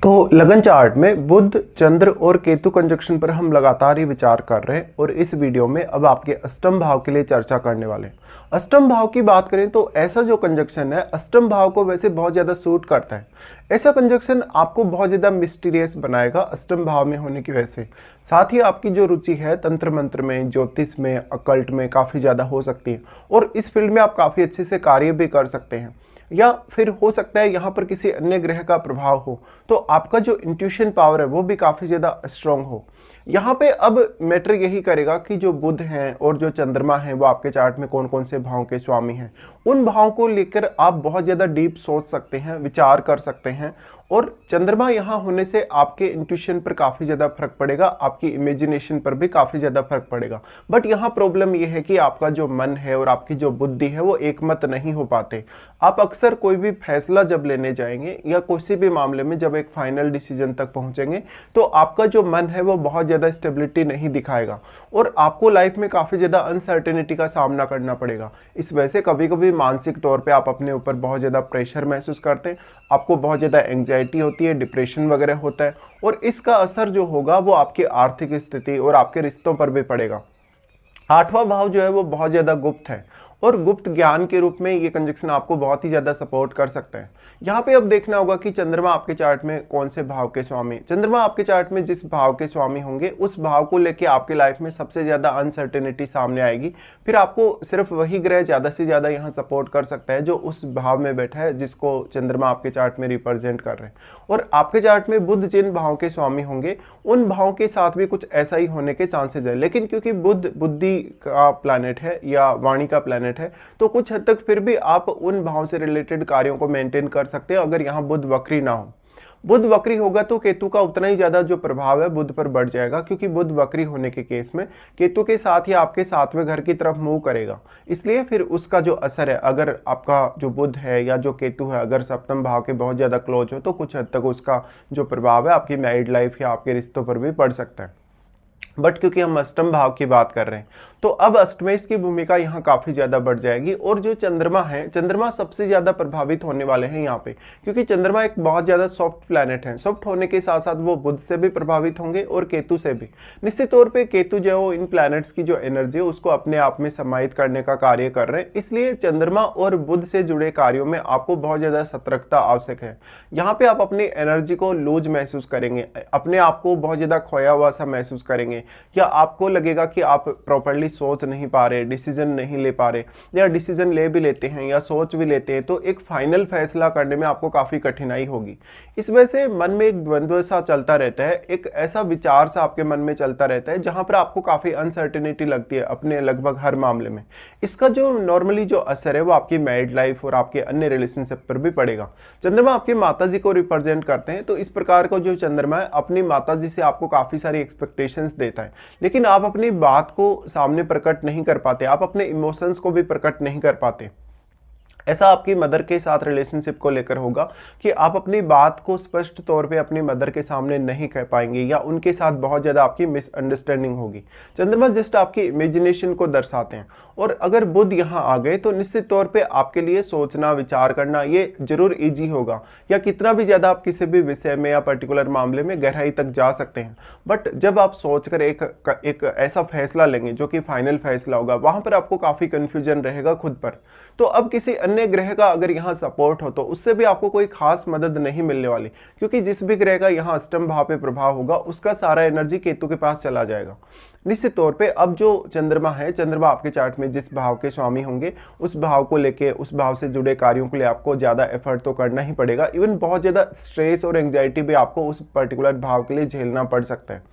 तो लगन चार्ट में बुध, चंद्र और केतु कंजक्शन पर हम लगातार ही विचार कर रहे हैं और इस वीडियो में अब आपके अष्टम भाव के लिए चर्चा करने वाले हैं। अष्टम भाव की बात करें तो ऐसा जो कंजक्शन है अष्टम भाव को वैसे बहुत ज़्यादा सूट करता है। ऐसा कंजक्शन आपको बहुत ज़्यादा मिस्टीरियस बनाएगा अष्टम भाव में होने की वजह से। साथ ही आपकी जो रुचि है तंत्र मंत्र में, ज्योतिष में, अकल्ट में काफ़ी ज़्यादा हो सकती है और इस फील्ड में आप काफ़ी अच्छे से कार्य भी कर सकते हैं। या फिर हो सकता है यहाँ पर किसी अन्य ग्रह का प्रभाव हो तो आपका जो इंट्यूशन पावर है वो भी काफ़ी ज़्यादा स्ट्रांग हो। यहाँ पे अब मैटर यही करेगा कि जो बुध हैं और जो चंद्रमा हैं वो आपके चार्ट में कौन कौन से भाव के स्वामी हैं। उन भावों को लेकर आप बहुत ज़्यादा डीप सोच सकते हैं, विचार कर सकते हैं और चंद्रमा यहाँ होने से आपके इंट्यूशन पर काफ़ी ज़्यादा फर्क पड़ेगा, आपकी इमेजिनेशन पर भी काफ़ी ज़्यादा फर्क पड़ेगा। बट यहाँ प्रॉब्लम यह है कि आपका जो मन है और आपकी जो बुद्धि है वो एकमत नहीं हो पाते। आप अक्सर कोई भी फैसला जब लेने जाएंगे या किसी भी मामले में जब एक फाइनल डिसीजन तक पहुँचेंगे तो आपका जो मन है वो बहुत ज़्यादा स्टेबिलिटी नहीं दिखाएगा और आपको लाइफ में काफ़ी ज़्यादा अनसर्टेनिटी का सामना करना पड़ेगा। इस वजह से कभी कभी मानसिक तौर पे आप अपने ऊपर बहुत ज़्यादा प्रेशर महसूस करते हैं, आपको बहुत ज़्यादा एंग्जाइटी होती है, डिप्रेशन वगैरह होता है और इसका असर जो होगा वो आपकी आर्थिक स्थिति और आपके रिश्तों पर भी पड़ेगा। आठवां भाव जो है वो बहुत ज़्यादा गुप्त है और गुप्त ज्ञान के रूप में ये कंजक्शन आपको बहुत ही ज़्यादा सपोर्ट कर सकता है। यहाँ पे अब देखना होगा कि चंद्रमा आपके चार्ट में कौन से भाव के स्वामी, चंद्रमा आपके चार्ट में जिस भाव के स्वामी होंगे उस भाव को लेके आपके लाइफ में सबसे ज़्यादा अनसर्टेनिटी सामने आएगी। फिर आपको सिर्फ वही ग्रह ज़्यादा से ज़्यादा यहाँ सपोर्ट कर सकता है जो उस भाव में बैठा है जिसको चंद्रमा आपके चार्ट में रिप्रेजेंट कर रहे हैं। और आपके चार्ट में बुध जिन भाव के स्वामी होंगे उन भावों के साथ भी कुछ ऐसा ही होने के चांसेस है, लेकिन क्योंकि बुध बुद्धि का प्लैनेट है या वाणी का प्लैनेट है तो कुछ हद तक फिर भी आप उन भाव से रिलेटेड कार्यों को मेंटेन कर सकते हैं अगर यहाँ बुध वक्री ना हो। बुध वक्री होगा तो केतु का उतना ही ज़्यादा जो प्रभाव है बुध पर बढ़ जाएगा, क्योंकि बुध वक्री होने के केस में केतु के साथ ही आपके सातवें घर की तरफ मूव करेगा। इसलिए फिर उसका जो असर है, अगर आपका जो बुध है या जो केतु है अगर सप्तम भाव के बहुत ज़्यादा क्लोज हो तो कुछ हद तक उसका जो प्रभाव है आपकी मैरिड लाइफ या आपके रिश्तों पर भी पड़ सकता है। बट क्योंकि हम अष्टम भाव की बात कर रहे हैं तो अब अष्टमेश की भूमिका यहाँ काफ़ी ज़्यादा बढ़ जाएगी और जो चंद्रमा है, चंद्रमा सबसे ज़्यादा प्रभावित होने वाले हैं यहाँ पे, क्योंकि चंद्रमा एक बहुत ज़्यादा सॉफ्ट प्लैनेट है। सॉफ्ट होने के साथ साथ वो बुध से भी प्रभावित होंगे और केतु से भी। निश्चित तौर पे केतु जो है इन प्लैनेट्स की जो एनर्जी है उसको अपने आप में समाहित करने का कार्य कर रहे हैं। इसलिए चंद्रमा और बुध से जुड़े कार्यों में आपको बहुत ज़्यादा सतर्कता आवश्यक है। यहाँ पे आप अपनी एनर्जी को लूज महसूस करेंगे, अपने आप को बहुत ज़्यादा खोया हुआ सा महसूस करेंगे या आपको लगेगा कि आप प्रॉपर्ली सोच नहीं पा रहे, डिसीजन नहीं ले पा रहे, या डिसीजन ले भी लेते हैं या सोच भी लेते हैं तो एक फाइनल फैसला करने में आपको काफ़ी कठिनाई होगी। इस वजह से मन में एक द्वंद्व सा चलता रहता है, एक ऐसा विचार सा आपके मन में चलता रहता है जहाँ पर आपको काफ़ी अनसर्टेनिटी लगती है अपने लगभग हर मामले में। इसका जो नॉर्मली जो असर है वो आपकी मैरिड लाइफ और आपके अन्य रिलेशनशिप पर भी पड़ेगा। चंद्रमा आपकी माता जी को रिप्रेजेंट करते हैं तो इस प्रकार का जो चंद्रमा है अपनी माता जी से आपको काफ़ी सारी एक्सपेक्टेशंस देता है, लेकिन आप अपनी बात को सामने प्रकट नहीं कर पाते, आप अपने इमोशंस को भी प्रकट नहीं कर पाते। ऐसा आपकी मदर के साथ रिलेशनशिप को लेकर होगा कि आप अपनी बात को स्पष्ट तौर पे अपनी मदर के सामने नहीं कह पाएंगे या उनके साथ बहुत ज़्यादा आपकी मिसअंडरस्टैंडिंग होगी। चंद्रमा जस्ट आपकी इमेजिनेशन को दर्शाते हैं और अगर बुध यहाँ आ गए तो निश्चित तौर पे आपके लिए सोचना, विचार करना ये जरूर ईजी होगा या कितना भी ज़्यादा आप किसी भी विषय में या पर्टिकुलर मामले में गहराई तक जा सकते हैं। बट जब आप सोच कर एक ऐसा फैसला लेंगे जो कि फाइनल फैसला होगा, वहाँ पर आपको काफ़ी कन्फ्यूजन रहेगा खुद पर। तो अब किसी अन्य ग्रह का अगर यहाँ सपोर्ट हो तो उससे भी आपको कोई खास मदद नहीं मिलने वाली, क्योंकि जिस भी ग्रह का यहाँ अष्टम भाव पे प्रभाव होगा उसका सारा एनर्जी केतु के पास चला जाएगा। निश्चित तौर पे अब जो चंद्रमा है, चंद्रमा आपके चार्ट में जिस भाव के स्वामी होंगे उस भाव को लेके, उस भाव से जुड़े कार्यों के लिए आपको ज़्यादा एफर्ट तो करना ही पड़ेगा। इवन बहुत ज़्यादा स्ट्रेस और एंग्जाइटी भी आपको उस पर्टिकुलर भाव के लिए झेलना पड़ सकता है।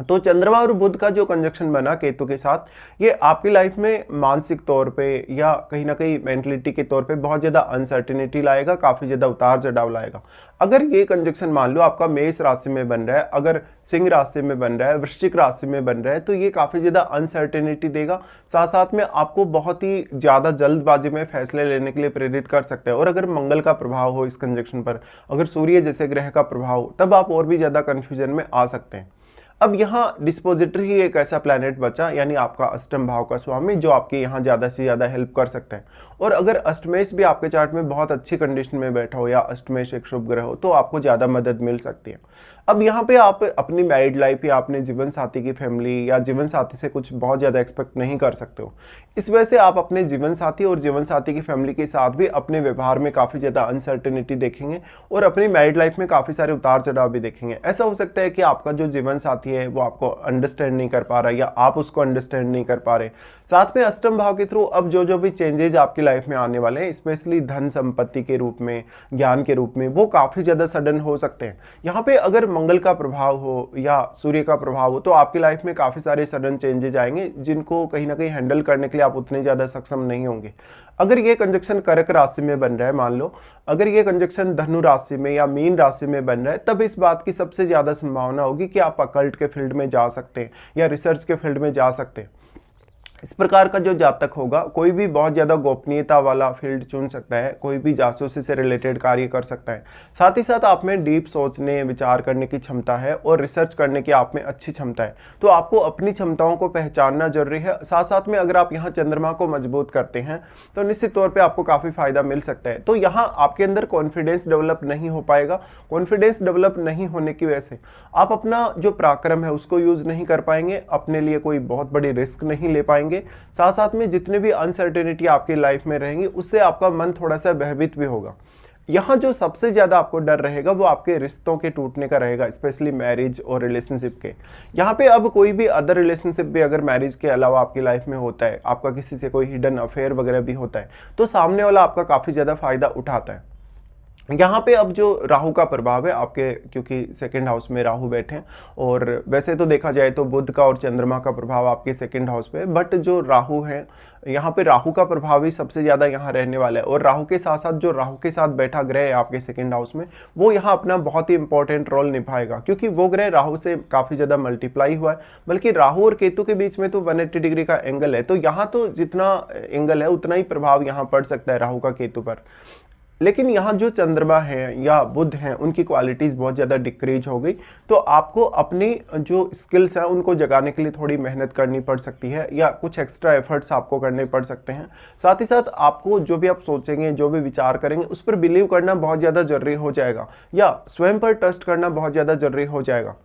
तो चंद्रमा और बुध का जो कंजक्शन बना केतु के साथ, ये आपकी लाइफ में मानसिक तौर पे या कहीं ना कहीं मेंटलिटी के तौर पे बहुत ज़्यादा अनसर्टेनिटी लाएगा, काफ़ी ज़्यादा उतार चढ़ाव लाएगा। अगर ये कंजक्शन मान लो आपका मेष राशि में बन रहा है, अगर सिंह राशि में बन रहा है, वृश्चिक राशि में बन रहा है, तो ये काफ़ी ज़्यादा अनसर्टेनिटी देगा। साथ साथ में आपको बहुत ही ज़्यादा जल्दबाजी में फैसले लेने के लिए प्रेरित कर सकता है। और अगर मंगल का प्रभाव हो इस कंजक्शन पर, अगर सूर्य जैसे ग्रह का प्रभाव हो, तब आप और भी ज़्यादा कन्फ्यूजन में आ सकते हैं। अब यहाँ डिस्पोजिटर ही एक ऐसा प्लैनेट बचा, यानी आपका अष्टम भाव का स्वामी, जो आपके यहाँ ज़्यादा से ज़्यादा हेल्प कर सकते हैं। और अगर अष्टमेश भी आपके चार्ट में बहुत अच्छी कंडीशन में बैठा हो या अष्टमेश एक शुभ ग्रह हो तो आपको ज़्यादा मदद मिल सकती है। अब यहाँ पे आप अपनी मैरिड लाइफ या अपने जीवन साथी की फैमिली या जीवन साथी से कुछ बहुत ज़्यादा एक्सपेक्ट नहीं कर सकते हो। इस वजह से आप अपने जीवन साथी और जीवन साथी की फैमिली के साथ भी अपने व्यवहार में काफ़ी ज़्यादा अनसर्टेनिटी देखेंगे और अपनी मैरिड लाइफ में काफ़ी सारे उतार चढ़ाव भी देखेंगे। ऐसा हो सकता है कि आपका जो जीवन साथी है वो आपको अंडरस्टैंड नहीं कर पा रहा या आप उसको अंडरस्टैंड नहीं कर पा रहे। साथ में अष्टम भाव के थ्रू अब जो भी चेंजेस आपकी लाइफ में आने वाले हैं, स्पेशली धन संपत्ति के रूप में, ज्ञान के रूप में, वो काफ़ी ज़्यादा सडन हो सकते हैं। यहाँ पे अगर मंगल का प्रभाव हो या सूर्य का प्रभाव हो तो आपकी लाइफ में काफ़ी सारे सडन चेंजेस आएंगे जिनको कहीं ना कहीं हैंडल करने के लिए आप उतने ज़्यादा सक्षम नहीं होंगे। अगर ये कंजक्शन कर्क राशि में बन रहा है, मान लो अगर ये कंजक्शन धनु राशि में या मीन राशि में बन रहा है, तब इस बात की सबसे ज़्यादा संभावना होगी कि आप अकल्ट के फील्ड में जा सकते हैं या रिसर्च के फील्ड में जा सकते हैं। इस प्रकार का जो जातक होगा कोई भी बहुत ज़्यादा गोपनीयता वाला फील्ड चुन सकता है, कोई भी जासूसी से रिलेटेड कार्य कर सकता है। साथ ही साथ आप में डीप सोचने, विचार करने की क्षमता है और रिसर्च करने की आप में अच्छी क्षमता है। तो आपको अपनी क्षमताओं को पहचानना जरूरी है। साथ साथ में अगर आप यहाँ चंद्रमा को मजबूत करते हैं तो निश्चित तौर पर आपको काफ़ी फायदा मिल सकता है। तो यहाँ आपके अंदर कॉन्फिडेंस डेवलप नहीं हो पाएगा। कॉन्फिडेंस डेवलप नहीं होने की वजह से आप अपना जो पराक्रम है उसको यूज़ नहीं कर पाएंगे, अपने लिए कोई बहुत बड़ी रिस्क नहीं ले पाएंगे। साथ साथ में जितने भी अनसर्टेनिटी आपकी लाइफ में रहेंगी उससे आपका मन थोड़ा सा भयभीत भी होगा। यहाँ जो सबसे ज़्यादा आपको डर रहेगा वो आपके रिश्तों के टूटने का रहेगा, स्पेशली मैरिज और रिलेशनशिप के। यहाँ पे अब कोई भी अदर रिलेशनशिप भी अगर मैरिज के अलावा आपकी लाइफ में होता है, आपका किसी से कोई हिडन अफेयर वगैरह भी होता है, तो सामने वाला आपका काफ़ी ज़्यादा फायदा उठाता है। यहाँ पे अब जो राहु का प्रभाव है आपके, क्योंकि सेकंड हाउस में राहु बैठे हैं और वैसे तो देखा जाए तो बुध का और चंद्रमा का प्रभाव आपके सेकंड हाउस पे है, बट जो राहु है यहाँ पे राहु का प्रभाव ही सबसे ज़्यादा यहाँ रहने वाला है। और राहु के साथ साथ जो राहु के साथ बैठा ग्रह है आपके सेकंड हाउस में, वो यहाँ अपना बहुत ही इंपॉर्टेंट रोल निभाएगा, क्योंकि वो ग्रह राहु से काफ़ी ज़्यादा मल्टीप्लाई हुआ है। बल्कि राहु और केतु के बीच में तो 180 डिग्री का एंगल है, तो यहाँ तो जितना एंगल है उतना ही प्रभाव यहाँ पड़ सकता है राहु का केतु पर। लेकिन यहाँ जो चंद्रमा है या बुध हैं उनकी क्वालिटीज़ बहुत ज़्यादा डिक्रीज हो गई, तो आपको अपनी जो स्किल्स हैं उनको जगाने के लिए थोड़ी मेहनत करनी पड़ सकती है या कुछ एक्स्ट्रा एफर्ट्स आपको करने पड़ सकते हैं। साथ ही साथ आपको जो भी आप सोचेंगे, जो भी विचार करेंगे, उस पर बिलीव करना बहुत ज़्यादा ज़रूरी हो जाएगा या स्वयं पर ट्रस्ट करना बहुत ज़्यादा ज़रूरी हो जाएगा।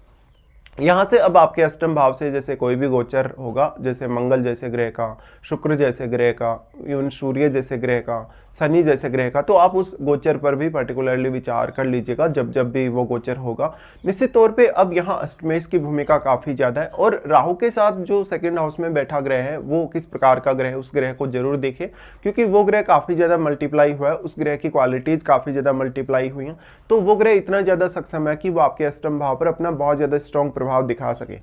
यहाँ से अब आपके अष्टम भाव से जैसे कोई भी गोचर होगा, जैसे मंगल जैसे ग्रह का, शुक्र जैसे ग्रह का, इवन सूर्य जैसे ग्रह का, शनि जैसे ग्रह का, तो आप उस गोचर पर भी पर्टिकुलरली विचार कर लीजिएगा जब जब भी वो गोचर होगा। निश्चित तौर पे अब यहाँ अष्टमेश की भूमिका काफ़ी ज़्यादा है। और राहु के साथ जो सेकेंड हाउस में बैठा ग्रह है वो किस प्रकार का ग्रह है, उस ग्रह को जरूर देखें, क्योंकि वो ग्रह काफ़ी ज़्यादा मल्टीप्लाई हुआ है, उस ग्रह की क्वालिटीज़ काफ़ी ज़्यादा मल्टीप्लाई हुई हैं। तो वो ग्रह इतना ज़्यादा सक्षम है कि वो आपके अष्टम भाव पर अपना बहुत ज़्यादा स्ट्रॉन्ग प्रभाव दिखा सके।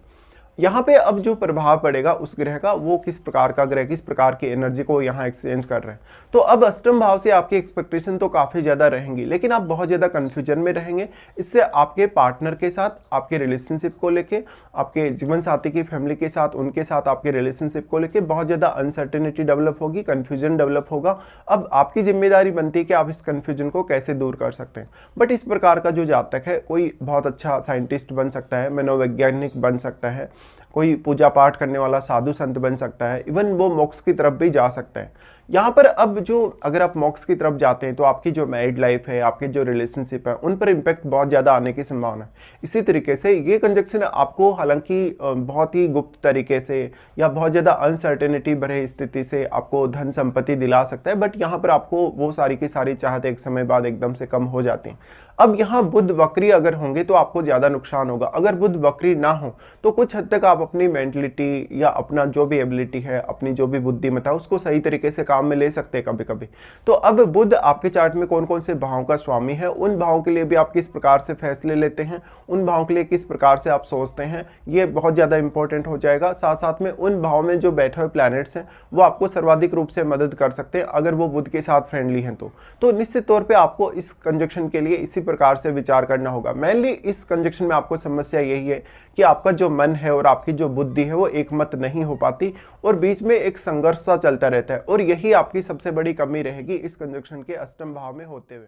यहाँ पे अब जो प्रभाव पड़ेगा उस ग्रह का, वो किस प्रकार का ग्रह किस प्रकार की एनर्जी को यहाँ एक्सचेंज कर रहे हैं। तो अब अष्टम भाव से आपकी एक्सपेक्टेशन तो काफ़ी ज़्यादा रहेंगी, लेकिन आप बहुत ज़्यादा कन्फ्यूजन में रहेंगे। इससे आपके पार्टनर के साथ, आपके रिलेशनशिप को लेके, आपके जीवन साथी की फैमिली के साथ, उनके साथ आपके रिलेशनशिप को लेके बहुत ज़्यादा अनसर्टेनिटी डेवलप होगी, कन्फ्यूजन डेवलप होगा। अब आपकी जिम्मेदारी बनती है कि आप इस कन्फ्यूजन को कैसे दूर कर सकते हैं। बट इस प्रकार का जो जातक है, कोई बहुत अच्छा साइंटिस्ट बन सकता है, मनोवैज्ञानिक बन सकता है, कोई पूजा पाठ करने वाला साधु संत बन सकता है, इवन वो मोक्ष की तरफ भी जा सकता है। यहाँ पर अब जो अगर आप मोक्ष की तरफ जाते हैं तो आपकी जो मैरिड लाइफ है, आपके जो रिलेशनशिप है, उन पर इम्पैक्ट बहुत ज़्यादा आने की संभावना है। इसी तरीके से ये कंजक्शन आपको हालांकि बहुत ही गुप्त तरीके से या बहुत ज़्यादा अनसर्टेनिटी भरे स्थिति से आपको धन संपत्ति दिला सकता है, बट यहाँ पर आपको वो सारी की सारी चाहत एक समय बाद एकदम से कम हो जाती हैं। अब यहाँ बुध वक्री अगर होंगे तो आपको ज़्यादा नुकसान होगा। अगर बुध वक्री ना हो तो कुछ हद तक आप अपनी मेंटलिटी या अपना जो भी एबिलिटी है, अपनी जो भी बुद्धिमत्ता है, उसको सही तरीके से काम में ले सकते हैं कभी कभी। तो अब बुध आपके चार्ट में कौन कौन से भावों का स्वामी है, उन भावों के लिए भी आप किस प्रकार से फैसले लेते हैं, उन भावों के लिए किस प्रकार से आप सोचते हैं, ये बहुत ज़्यादा इंपॉर्टेंट हो जाएगा। साथ साथ में उन भावों में जो बैठे हुए प्लैनेट्स हैं वो आपको सर्वाधिक रूप से मदद कर सकते हैं अगर वो बुध के साथ फ्रेंडली हैं। तो निश्चित तौर पर आपको इस कंजक्शन के लिए इसी प्रकार से विचार करना होगा। मेनली इस कंजक्शन में आपको समस्या यही है कि आपका जो मन है और आपकी जो बुद्धि है वो एक मत नहीं हो पाती और बीच में एक संघर्ष सा चलता रहता है, और यही आपकी सबसे बड़ी कमी रहेगी इस कंजक्शन के अष्टम भाव में होते हुए।